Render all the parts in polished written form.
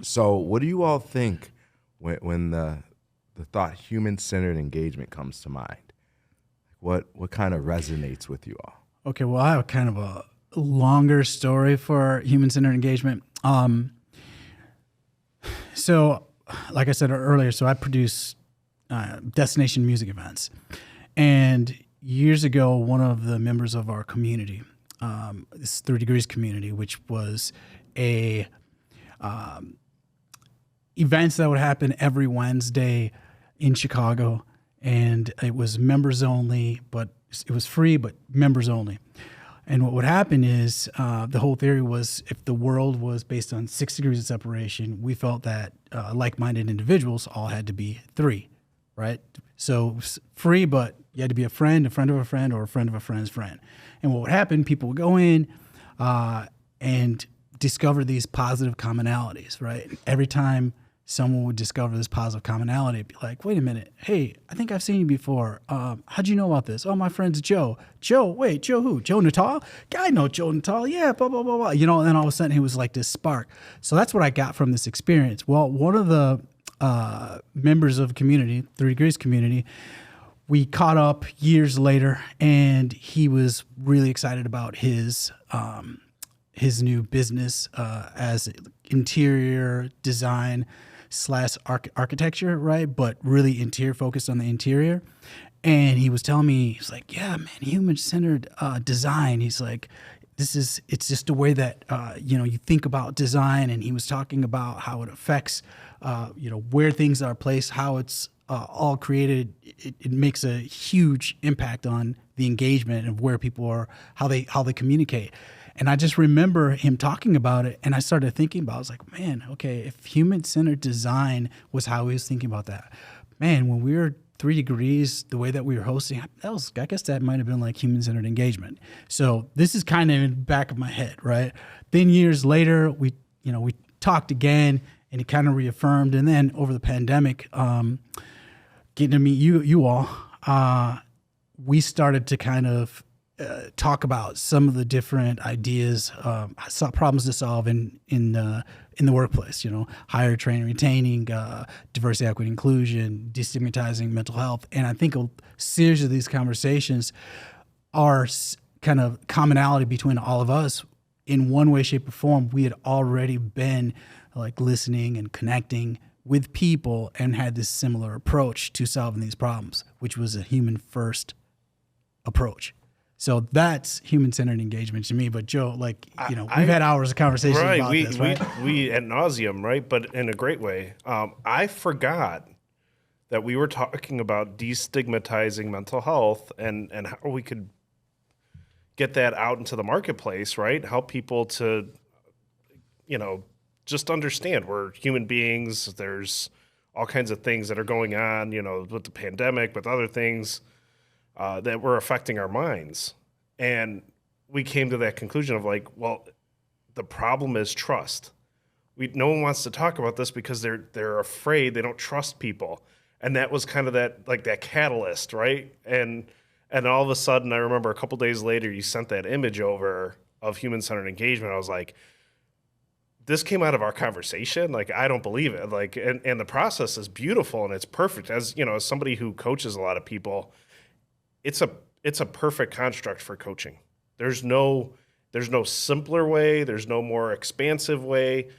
So, what do you all think when the thought human-centered engagement comes to mind? What kind of resonates with you all? Okay, well, I have kind of a longer story for human-centered engagement. So, like I said earlier, so I produce destination music events, and years ago, one of the members of our community, this 30 Degrees community, which was a events that would happen every Wednesday in Chicago, and it was members only, but it was free, but members only. And what would happen is the whole theory was if the world was based on 6 degrees of separation, we felt that like-minded individuals all had to be three, right? So it was free, but you had to be a friend of a friend, or a friend of a friend's friend. And what would happen, people would go in and discover these positive commonalities, right? Every time someone would discover this positive commonality, it'd be like, wait a minute, hey, I think I've seen you before. How'd you know about this? Oh, my friend's Joe. Joe, wait, Joe who? Joe Natal? Yeah, I know Joe Natal. Yeah, blah, blah, blah, blah. You know, and then all of a sudden he was like this spark. So that's what I got from this experience. Well, one of the members of the community, 3 Degrees community, we caught up years later, and he was really excited about his new business as interior design / architecture, right? But really interior, focused on the interior. And he was telling me, he's like, yeah, man, human-centered design. He's like, it's just a way that, you think about design. And he was talking about how it affects, where things are placed, how it's all created. It makes a huge impact on the engagement of where people are, how they communicate. And I just remember him talking about it, and I started thinking about it. I was like, man, okay, if human-centered design was how he was thinking about that, man, when we were 3 Degrees, the way that we were hosting, I guess that might have been like human-centered engagement. So this is kind of in the back of my head, right? Then years later, we talked again, and it kind of reaffirmed. And then over the pandemic, getting to meet you all, we started to kind of talk about some of the different ideas, problems to solve in the workplace. Hire, train, retaining, diversity, equity, inclusion, destigmatizing mental health. And I think a series of these conversations are kind of commonality between all of us. In one way, shape, or form, we had already been like listening and connecting with people and had this similar approach to solving these problems, which was a human first approach. So that's human-centered engagement to me. But Joe, we've had hours of conversation about this, right? We ad nauseum, right? But in a great way. I forgot that we were talking about destigmatizing mental health and how we could get that out into the marketplace, right? Help people to, just understand we're human beings. There's all kinds of things that are going on, with the pandemic, with other things that were affecting our minds. And we came to that conclusion of the problem is trust. No one wants to talk about this because they're afraid, they don't trust people. And that was kind of that catalyst, right? And all of a sudden, I remember a couple days later, you sent that image over of human-centered engagement. I was like, this came out of our conversation. I don't believe it. And the process is beautiful and it's perfect. As somebody who coaches a lot of people, it's a perfect construct for coaching. There's no simpler way. There's no more expansive way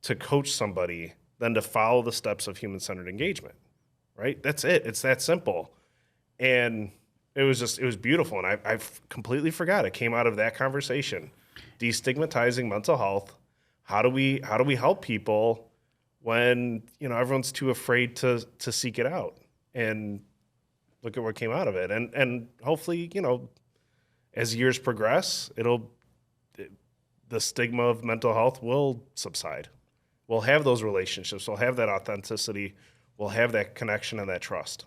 to coach somebody than to follow the steps of human-centered engagement, right? That's it. It's that simple. And it was beautiful. And I completely forgot. It came out of that conversation. Destigmatizing mental health. How do we help people when, everyone's too afraid to seek it out? And look at what came out of it. And hopefully, as years progress, the stigma of mental health will subside. We'll have those relationships. We'll have that authenticity. We'll have that connection and that trust.